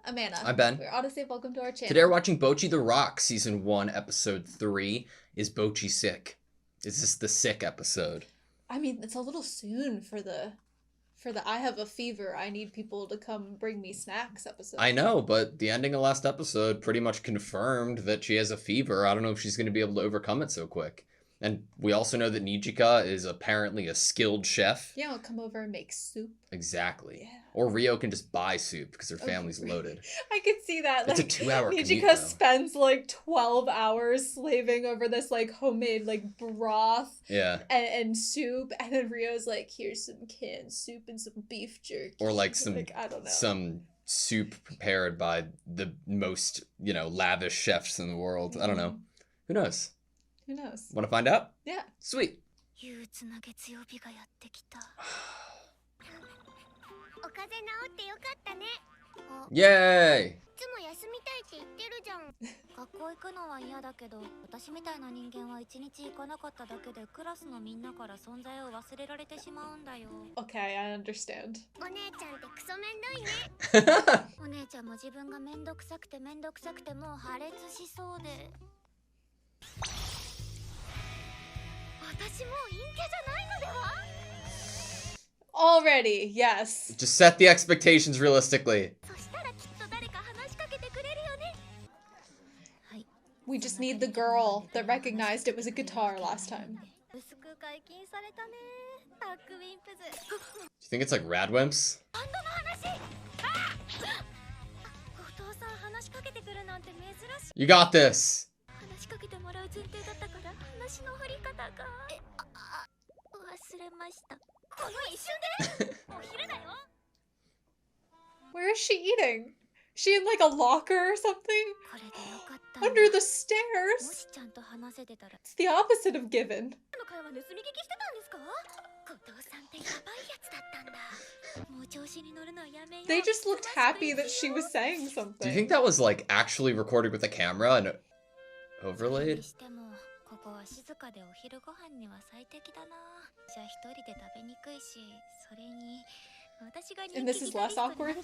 I'm Anna. I'm Ben. We're AutoSave. Welcome to our channel. Today we're watching Bocchi The Rock, Season 1, Episode 3. Is Bocchi sick? Is this the sick episode? I mean, it's a little soon for the I have a fever, I need people to come bring me snacks episode. I know, but the ending of last episode pretty much confirmed that she has a fever. I don't know if she's going to be able to overcome it so quick. And we also know that Nijika is apparently a skilled chef. Yeah, I'll come over and make soup. Exactly. Yeah. Or Rio can just buy soup because her family's loaded. I could see that. It's like, a 2-hour commute, Nijika though. spends like 12 hours slaving over this like homemade like broth and soup, and then Rio's like, here's some canned soup and some beef jerky. Or like some I don't know. some soup prepared by the most, lavish chefs in the world. I don't know. Who knows? Who knows? Want to find out? Yeah. Sweet. Yay! 休みたいって言ってるじゃん。学校行くのは嫌だけど、私みたいな人間は一日行かなかっただけでクラスのみんなから存在を忘れられてしまうんだよ。Okay, I understand. お姉ちゃんってクソめんどいね。お姉ちゃんも自分がめんどくさくてもう破裂しそうで。私もう陰キャじゃないのでは？ Already, yes. Just set the expectations realistically. We just need the girl that recognized it was a guitar last time. Do you think it's like Radwimps? You got this! Where is she eating? She in like a locker or something? Under the stairs? It's the opposite of given. They just looked happy that she was saying something. Do you think that was like actually recorded with a camera and overlaid? And this is less awkward?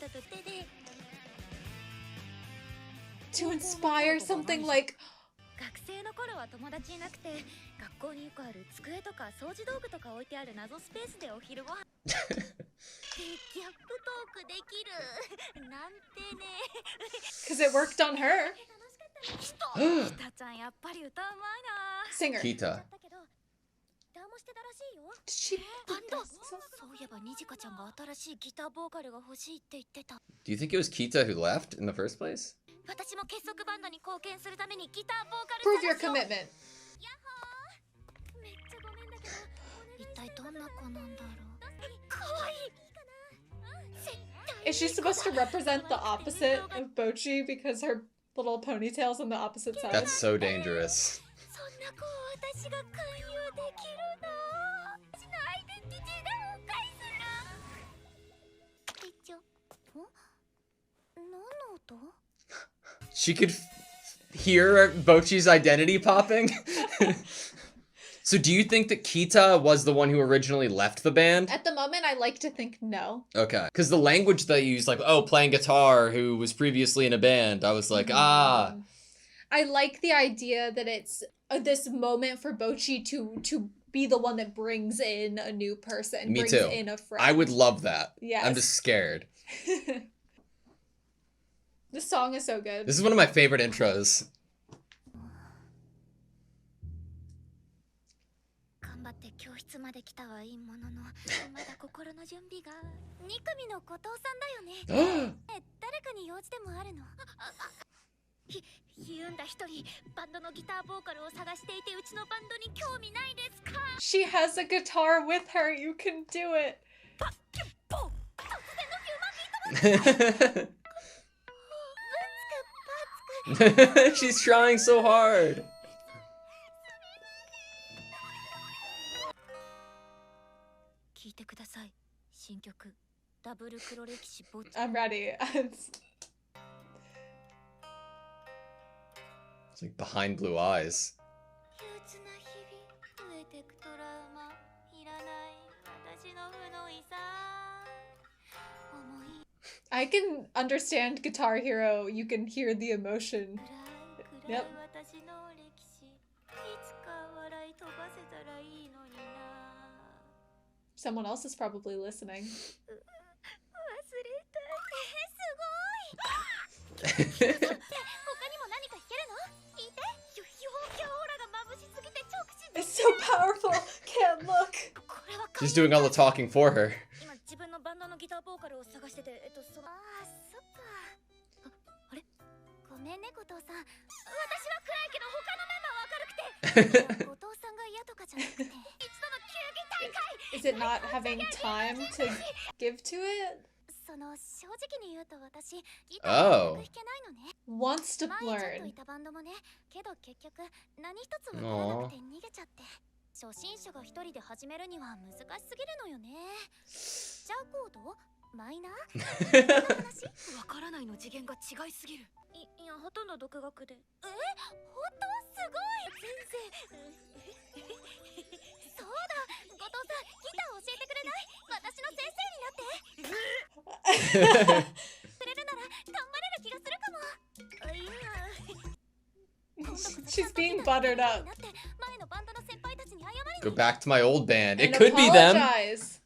To inspire something like... Because it worked on her. Singer. Kita. Did she... Do you think it was Kita who left in the first place? Prove your commitment. Is she supposed to represent the opposite of Bocchi because her little ponytail's on the opposite side? That's so dangerous. She could hear Bocchi's identity popping. So do you think that Kita was the one who originally left the band? At the moment, I like to think no. Okay. Because the language they used, like, oh, playing guitar, who was previously in a band, I was like, ah. I like the idea that it's this moment for Bocchi to be the one that brings in a new person. Me brings too. In a friend. I would love that. Yes. I'm just scared. This song is so good. This is one of my favorite intros. She has a guitar with her. You can do it. She's trying so hard. I'm ready. It's like behind blue eyes. I can understand Guitar Hero. You can hear the emotion. Yep. Someone else is probably listening. It's so powerful. Can't look. She's doing all the talking for her. Is it not having time to give to it? Oh. Wants to learn. Aww. 初心者が一人で始めるには難しすぎるのよね。じゃあコードマイナー話わからないの次元が違いすぎる。いやほとんど独学で。本当すごい。先生。そうだ、後藤さんギター教えてくれない？私の先生になって。くれるなら頑張れる気がするかも。いや。She's being buttered up. Go back to my old band. It And could be them. apologize.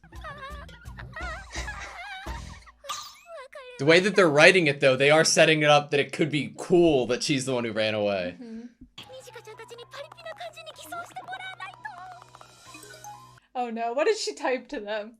The way that they're writing it, though, they are setting it up that it could be cool that she's the one who ran away. Oh no, what did she type to them?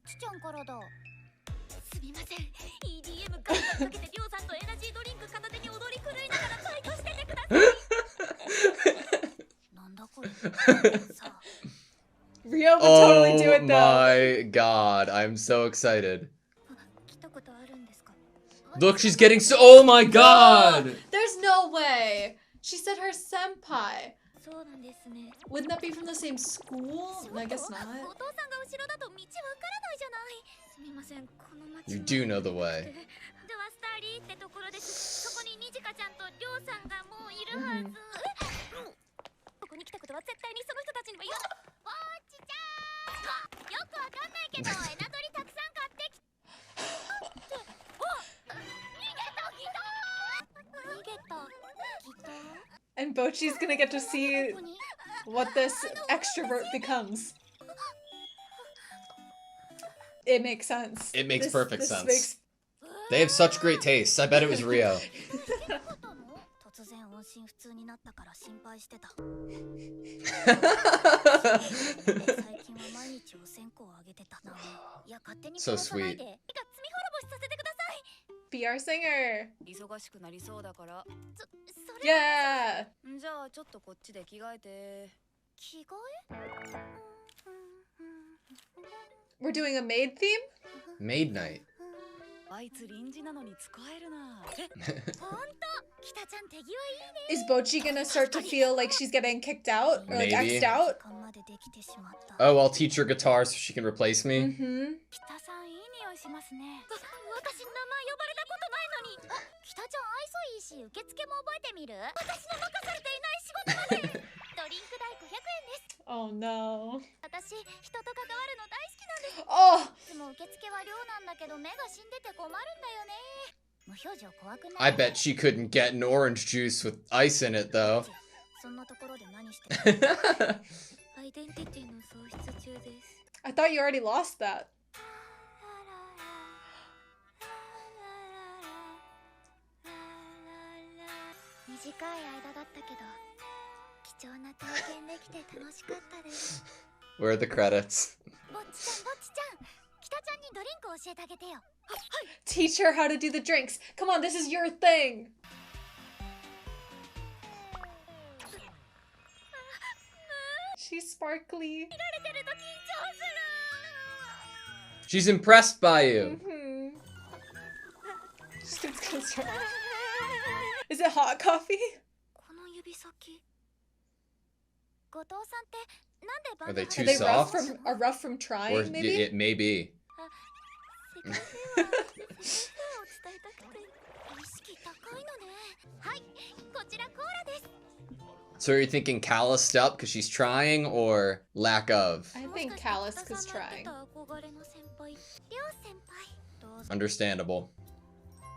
Rio would totally do it though. Oh my god, I'm so excited. Look, she's getting so— oh my god! No, there's no way. She said her senpai. Wouldn't that be from the same school? I guess not. You do know the way. And Bocchi's gonna get to see what this extrovert becomes. It makes sense. It makes perfect sense. They have such great tastes. I bet it was Rio. So sweet. Be our singer. Yeah. We're doing a maid theme? Maid night. Is Bocchi gonna start to feel like she's getting kicked out? Or like Maybe. X'd out? Oh, I'll teach her guitar so she can replace me? Mm-hmm. Oh no. Oh! I bet she couldn't get an orange juice with ice in it, though. I thought you already lost that. Where are the credits? Teach her how to do the drinks. Come on, this is your thing. She's sparkly. She's impressed by you. Mm-hmm. Is it hot coffee? Are they too Are they soft? rough from trying, Or maybe? it may be. So are you thinking calloused up because she's trying, or lack of? I think callous because trying. Understandable.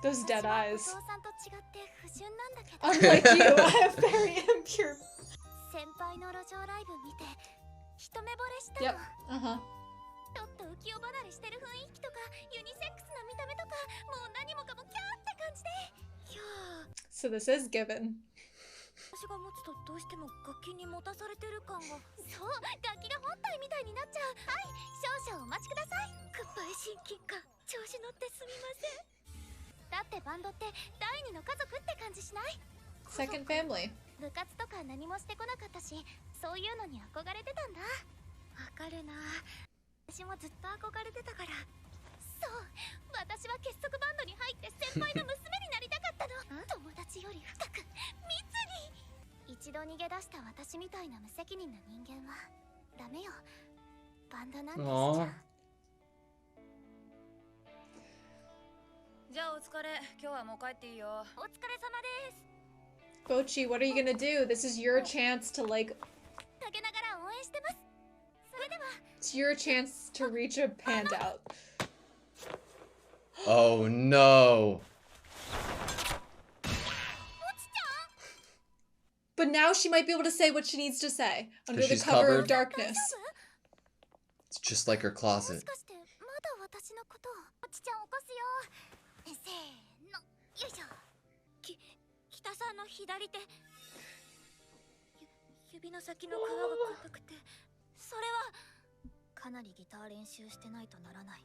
Those dead eyes. 私は後藤さんと違って不純なんだけど Unlike you, I have very impure. 先輩の路上ライブ見て一目惚れした Yep. の、ちょっと浮世離れしてる雰囲気とかユニセックスな見た目とかもう何もかもキャーって感じで、いやー So this is given. 私が持つとどうしても楽器に持たされてる感が、そう、楽器が本体みたいになっちゃう。はい、少々お待ちください。グッバイ親近感、調子乗ってすみません。だってバンドって第二の家族って感じしない？ Second family. 部活とか何もしてこなかったし、そういうのに憧れてたんだ。わかるな。私もずっと憧れてたから。そう、私は結束バンドに入って先輩の娘になりたかったの。友達より深く密に。一度逃げ出した私みたいな無責任な人間はダメよ。バンドなんてしちゃう。じゃあお疲れ。今日はもう帰っていいよ。お疲れ様です。Bocchi, what are you gonna do? This is your chance to like. 陰ながら応援してます。それでは。It's your chance to reach a handout. Oh no. But now she might be able to say what she needs to say under the she's cover covered. of darkness. It's just like her も closet. しかしてまだ私のことを。おちちゃん起こすよ。せーの、よいしょ。北さんの左手。指の先の皮が硬くて、それはかなりギター練習してないとならない。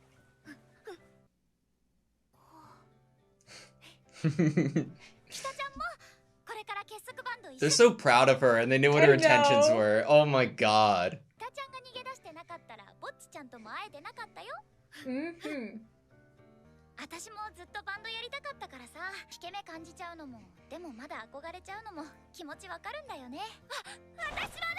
北ちゃんもこれから結束バンド一緒 They're so proud of her and they knew what her I intentions know. were. Oh my god. 北ちゃんが逃げ出してなかったらぼっちちゃんとも会えてなかったよ。Mm-hmm. 私もずっとバンドやりたかったからさ、引け目感じちゃうのも、でもまだ憧れちゃうのも気持ちわかるんだよね。あ、私も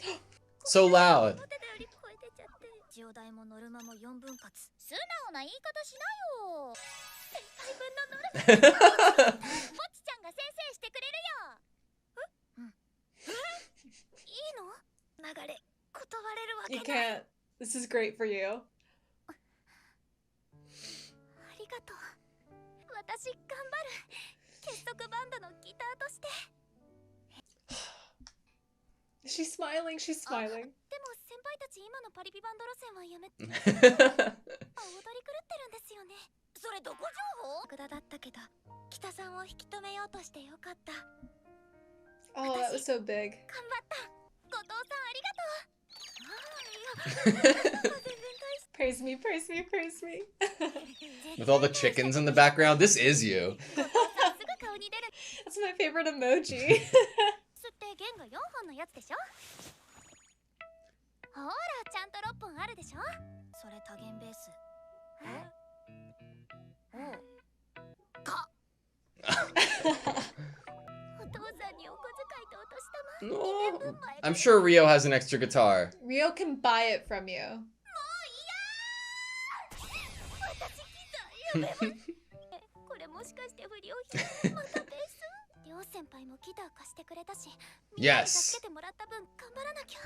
です。 So loud. 思ってたより超えてちゃって。ジオ大もノルマも4分割。素直な言い方しなよ。先輩分のノルマ。ぼっちちゃんが先生してくれるよ。うん。いいの？流れ断れるわけ You ない。 can't. This is great for you. ありがとう。私頑張る。結束バンドのギターとして。 She's smiling. She's smiling. でも先輩たち今のパリピバンド路線はやめて。踊り狂ってるんですよね。それどこ情報？グダだったけど、北さんを引き止めようとしてよかった。 Oh, that was so big. 頑張った。後藤さんありがとう。Praise me, praise me, praise me. With all the chickens in the background, this is you. 後藤さんすぐ顔に出る。 That's my favorite emoji. すって弦が4本のやつでしょ。ほらちゃんと6本あるでしょ。それ多弦ベース。おか。お父さんにお小遣いとお年玉。 No. 2年分前。 I'm sure Rio has an extra guitar. Rio can buy it from you. 私ギターやめます。これもしかして不良品？またベース？りょう先輩もギター貸してくれたし、みんなに助けてもらった分頑張らなきゃ。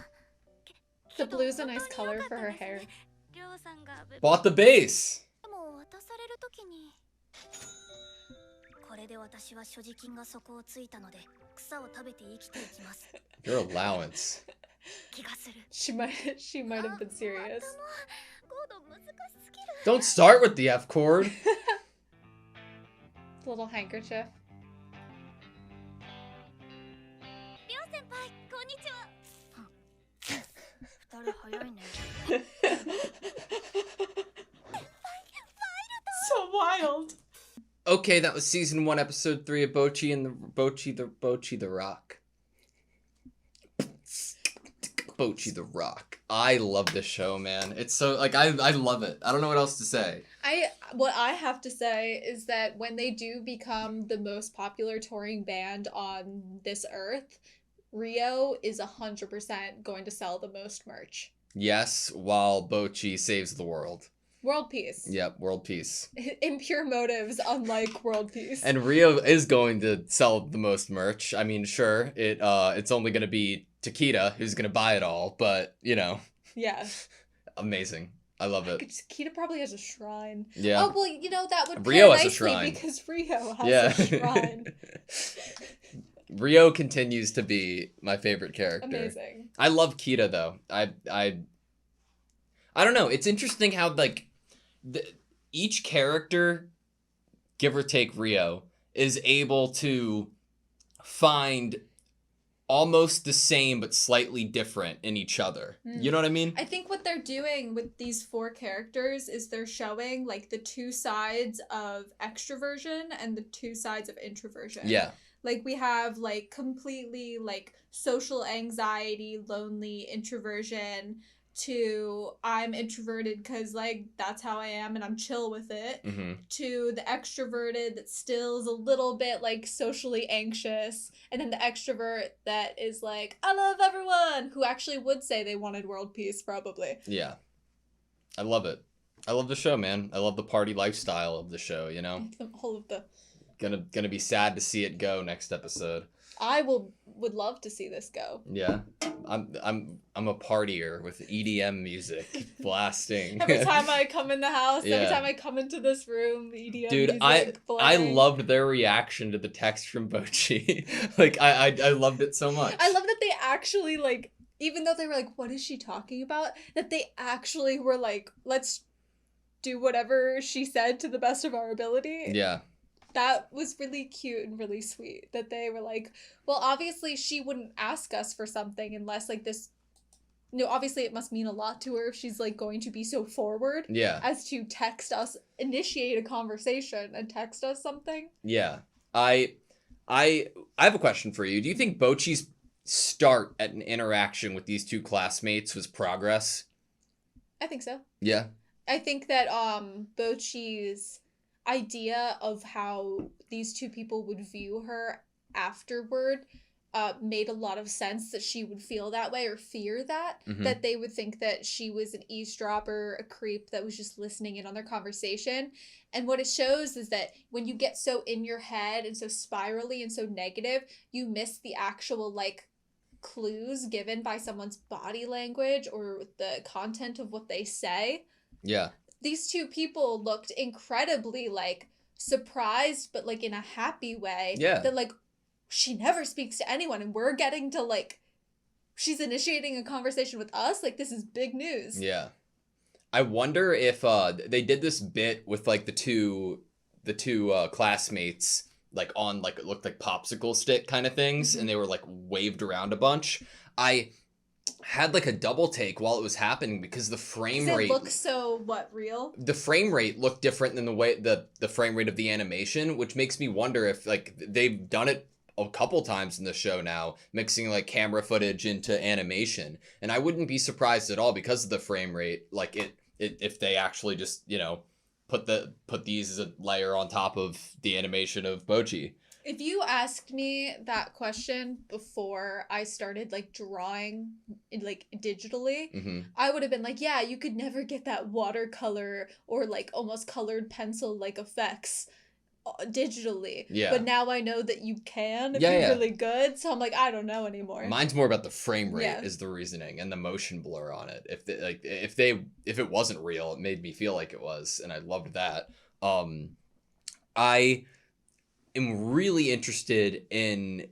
The blue's a nice color for her hair. りょうさんが Bought the bass. でも渡されるときに、これで私は所持金が底をついたので草を食べて生きていきます。 Your allowance. 気がする。 She might have been serious. コード難しすぎる。 Don't start with the F chord. Little handkerchief. りょう先輩、こんにちは。二人早いね。 So wild. Okay, that was season 1, episode 3 of Bocchi and the Bocchi the Rock. Bocchi the Rock. I love this show, man. It's so like I love it. I don't know what else to say. What I have to say is that when they do become the most popular touring band on this earth, Rio is 100% going to sell the most merch. Yes, while Bocchi saves the world. World peace. Yep, world peace. Impure motives, unlike world peace. And Rio is going to sell the most merch. I mean, sure, it's only going to be Takeda who's going to buy it all, but, you know. Yeah. Amazing. I love it. Kita probably has a shrine. Yeah. Oh, well, that would Rio pair has a nicely shrine. because Rio has Yeah. a shrine. Rio continues to be my favorite character. Amazing. I love Kita though. I don't know. It's interesting how like each character, give or take Rio, is able to find almost the same but slightly different in each other. You know what I mean? I think what they're doing with these 4 characters is they're showing like the 2 sides of extroversion and the 2 sides of introversion. Yeah. Like we have like completely like social anxiety, lonely introversion to I'm introverted because like that's how I am and I'm chill with it, to the extroverted that still is a little bit like socially anxious, and then the extrovert that is like I love everyone, who actually would say they wanted world peace probably. Yeah. I love it. I love the show, man. I love the party lifestyle of the show, All of the Gonna be sad to see it go next episode. I would love to see this go. Yeah. I'm a partier with EDM music blasting. Every time I come in the house, Yeah. every time I come into this room, EDM Dude, music I playing. loved their reaction to the text from Bocchi. Like I loved it so much. I love that they actually like, even though they were like, what is she talking about? That they actually were like, let's do whatever she said to the best of our ability. Yeah. That was really cute and really sweet. That they were like, well, obviously she wouldn't ask us for something unless like this. No, obviously it must mean a lot to her if she's like going to be so forward. Yeah. As to text us, initiate a conversation and text us something. Yeah. I have a question for you. Do you think Bocchi's start at an interaction with these 2 classmates was progress? I think so. Yeah. I think that Bocchi's idea of how these 2 people would view her afterward made a lot of sense, that she would feel that way or fear that, that they would think that she was an eavesdropper, a creep that was just listening in on their conversation. And what it shows is that when you get so in your head and so spirally and so negative, you miss the actual like clues given by someone's body language or the content of what they say. Yeah. These 2 people looked incredibly like surprised, but like in a happy way. Yeah. That like she never speaks to anyone, and we're getting to like she's initiating a conversation with us. Like this is big news. Yeah. I wonder if they did this bit with like the two classmates like on like it looked like popsicle stick kind of things, and they were like waved around a bunch. I had like a double take while it was happening because the frame rate looks so real. The frame rate looked different than the way the frame rate of the animation, which makes me wonder if like they've done it a couple times in the show now, mixing like camera footage into animation, and I wouldn't be surprised at all because of the frame rate, like it if they actually just put these as a layer on top of the animation of Bocchi. If you asked me that question before I started like drawing like digitally, I would have been like, yeah, you could never get that watercolor or like almost colored pencil like effects digitally. Yeah. But now I know that you can if Yeah, you're yeah. really good. So I'm like, I don't know anymore. Mine's more about the frame rate Yeah. is the reasoning and the motion blur on it. If it wasn't real, it made me feel like it was, and I loved that. I am really interested in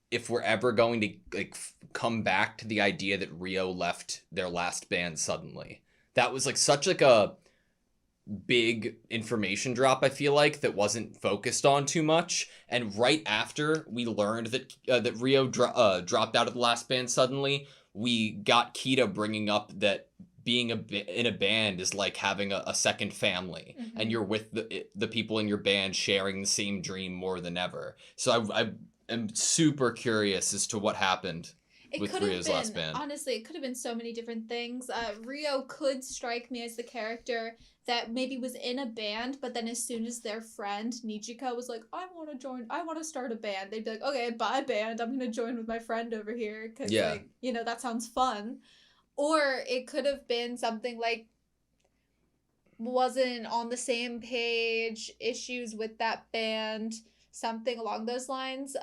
if we're ever going to like come back to the idea that Rio left their last band suddenly. That was like such like a big information drop, I feel like, that wasn't focused on too much. And right after we learned that Rio dropped out of the last band suddenly, we got Kita bringing up that being in a band is like having a second family, and you're with the people in your band sharing the same dream more than ever. So I am super curious as to what happened with Rio's last band. Honestly, it could have been so many different things. Rio could strike me as the character that maybe was in a band, but then as soon as their friend Nijika was like, I want to start a band, they'd be like, okay, bye band, I'm going to join with my friend over here, because like, that sounds fun. Or it could have been something like wasn't on the same page, issues with that band, something along those lines.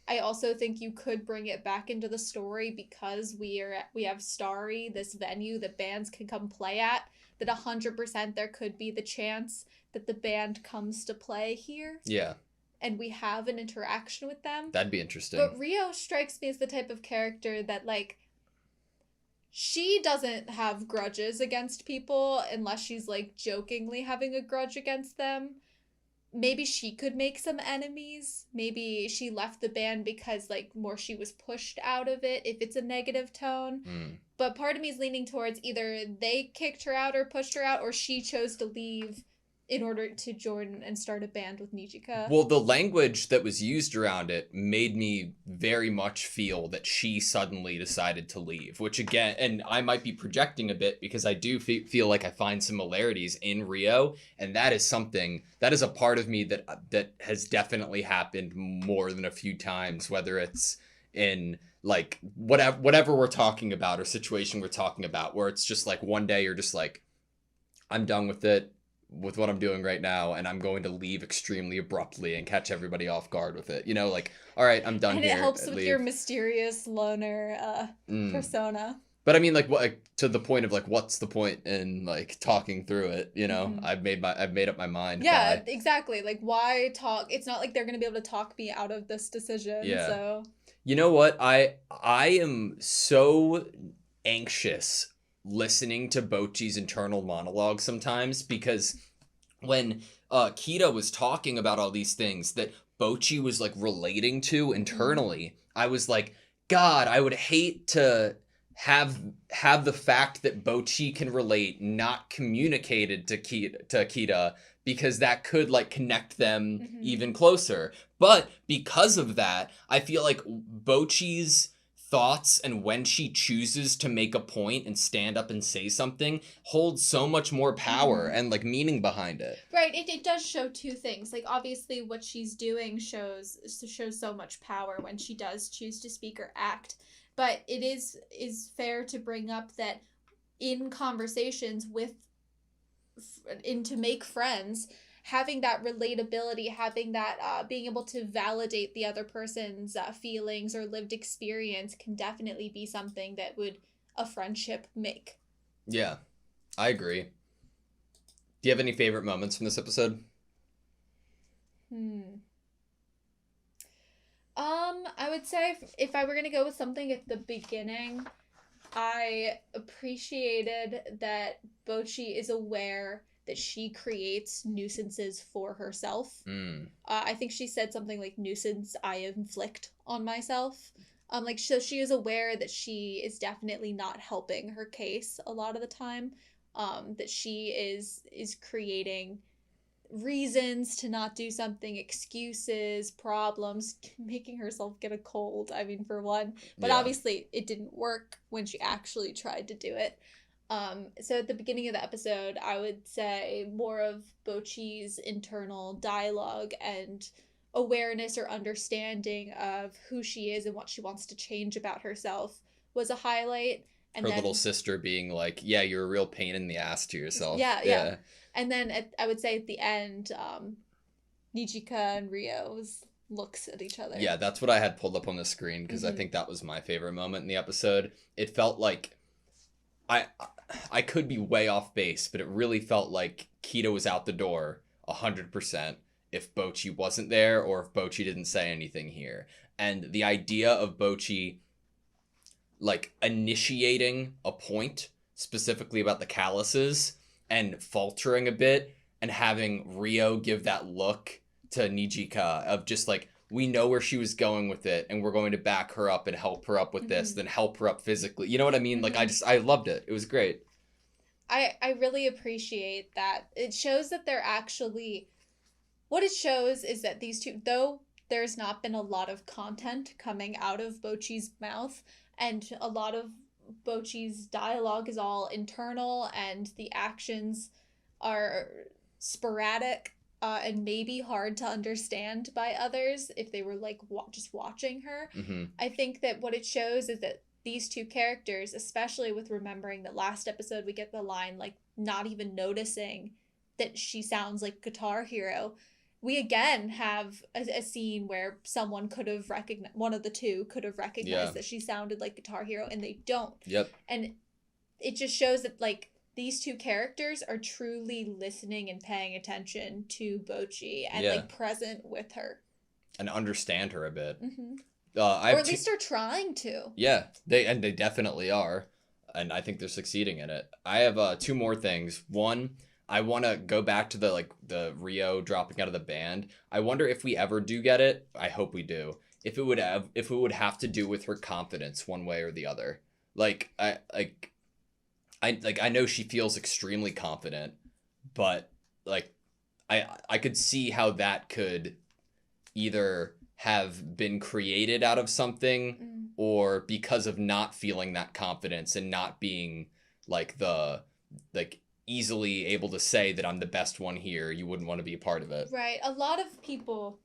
I also think you could bring it back into the story because we have Starry, this venue that bands can come play at, that 100% there could be the chance that the band comes to play here. Yeah. And we have an interaction with them. That'd be interesting. But Rio strikes me as the type of character that, like, she doesn't have grudges against people unless she's, like, jokingly having a grudge against them. Maybe she could make some enemies. Maybe she left the band because, like, more she was pushed out of it if it's a negative tone. But part of me is leaning towards either they kicked her out or pushed her out, or she chose to leave in order to join and start a band with Nijika. Well, the language that was used around it made me very much feel that she suddenly decided to leave, which again, and I might be projecting a bit because I do feel like I find similarities in Rio, and that is something, that is a part of me that has definitely happened more than a few times, whether it's in like whatever we're talking about or situation we're talking about, where it's just like one day you're just like, I'm done with it, with what I'm doing right now, and I'm going to leave extremely abruptly and catch everybody off guard with it. You know, like, all right, I'm done and here. And it helps with leave. your mysterious loner persona. But I mean, like, what, like, to the point of like, what's the point in like talking through it? You know, I've made up my mind. Yeah, exactly. Like, why talk? It's not like they're gonna be able to talk me out of this decision. Yeah. So you know what? I am so anxious listening to Bocchi's internal monologue sometimes, because when Kita was talking about all these things that Bocchi was like relating to internally, I was like, God, I would hate to have the fact that Bocchi can relate not communicated to Kita, because that could like connect them even closer. But because of that, I feel like Bocchi's thoughts and when she chooses to make a point and stand up and say something holds so much more power and like meaning behind it. Right, it does show two things. Like, obviously what she's doing shows so much power when she does choose to speak or act, but it is fair to bring up that in conversations to make friends, having that relatability, having that being able to validate the other person's feelings or lived experience can definitely be something that would a friendship make. Yeah, I agree. Do you have any favorite moments from this episode? I would say if I were going to go with something at the beginning, I appreciated that Bocchi is aware that she creates nuisances for herself. I think she said something like, nuisance I inflict on myself. Like, so she is aware that she is definitely not helping her case a lot of the time. That she is creating reasons to not do something, excuses, problems, making herself get a cold, I mean, for one. But obviously it didn't work when she actually tried to do it. So at the beginning of the episode, I would say more of Bocchi's internal dialogue and awareness or understanding of who she is and what she wants to change about herself was a highlight. And her then, little sister being like, yeah, you're a real pain in the ass to yourself. Yeah. And then I would say at the end, Nijika and Rio looks at each other. Yeah, that's what I had pulled up on the screen, because I think that was my favorite moment in the episode. It felt like I could be way off base, but it really felt like Kita was out the door 100% if Bocchi wasn't there, or if Bocchi didn't say anything here. And the idea of Bocchi like initiating a point specifically about the calluses and faltering a bit and having Rio give that look to Nijika of just like, we know where she was going with it and we're going to back her up and help her up with this, then help her up physically. You know what I mean? Like, I loved it. It was great. I really appreciate that. It shows that they're actually, what it shows is that these two, though there's not been a lot of content coming out of Bocchi's mouth, and a lot of Bocchi's dialogue is all internal and the actions are sporadic and maybe hard to understand by others if they were like just watching her. I think that what it shows is that these two characters, especially with remembering that last episode we get the line like not even noticing that she sounds like Guitar Hero, we again have a scene where someone could have recognized, one of the two could have recognized that she sounded like Guitar Hero, and they don't. Yep. And it just shows that, like, these two characters are truly listening and paying attention to Bocchi and, like, present with her. And understand her a bit. Mm-hmm. Or at least are trying to. Yeah, they definitely are. And I think they're succeeding in it. I have 2 more things. One, I want to go back to the Rio dropping out of the band. I wonder if we ever do get it. I hope we do. If it would have to do with her confidence one way or the other. Like I know she feels extremely confident, but like I could see how that could either have been created out of something or because of not feeling that confidence and not being like easily able to say that I'm the best one here, you wouldn't want to be a part of it. Right. A lot of people,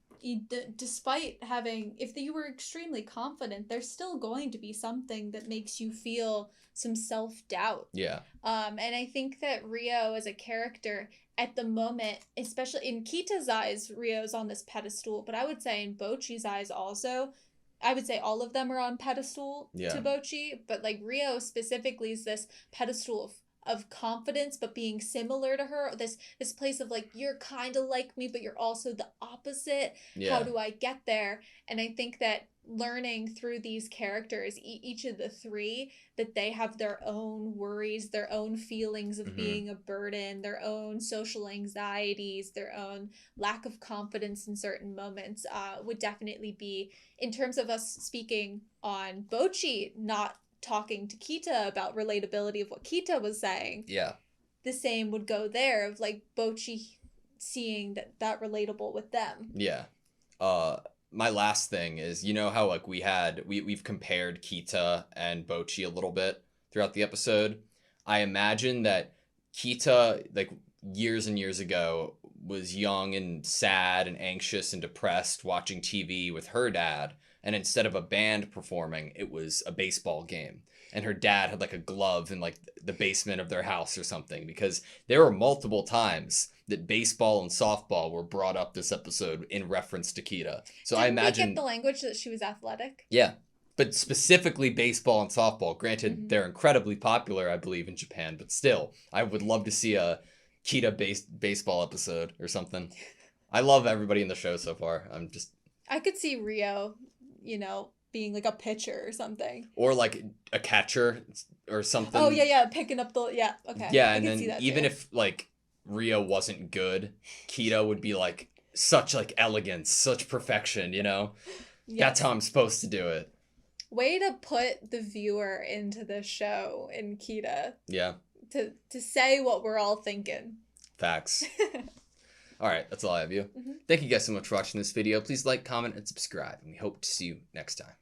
despite having, if you were extremely confident, there's still going to be something that makes you feel some self-doubt. Yeah. And I think that Rio as a character at the moment, especially in Kita's eyes, Rio's on this pedestal, but I would say in Bocchi's eyes also, I would say all of them are on pedestal to Bocchi, but like Rio specifically is this pedestal of confidence, but being similar to her, this place of like, you're kind of like me, but you're also the opposite. How do I get there? And I think that learning through these characters, each of the 3, that they have their own worries, their own feelings of being a burden, their own social anxieties, their own lack of confidence in certain moments, would definitely be, in terms of us speaking on Bocchi not talking to Kita about relatability of what Kita was saying. Yeah. The same would go there of like Bocchi seeing that relatable with them. Yeah. My last thing is, you know how like we've compared Kita and Bocchi a little bit throughout the episode. I imagine that Kita, like years and years ago, was young and sad and anxious and depressed watching TV with her dad. And instead of a band performing, it was a baseball game. And her dad had like a glove in like the basement of their house or something, because there were multiple times that baseball and softball were brought up this episode in reference to Kita. So I imagine... Didn't we get the language that she was athletic? Yeah. But specifically baseball and softball. Granted, they're incredibly popular, I believe, in Japan. But still, I would love to see a Kita-based baseball episode or something. I love everybody in the show so far. I could see Rio, being like a pitcher or something. Or like a catcher or something. Oh, yeah, picking up the... Yeah, okay. Yeah, and then even if, like, Rio wasn't good, Kita would be, like, such, like, elegance, such perfection, Yes. That's how I'm supposed to do it. Way to put the viewer into the show in Kita. Yeah. To say what we're all thinking. Facts. All right, that's all I have you. Thank you guys so much for watching this video. Please like, comment, and subscribe, and we hope to see you next time.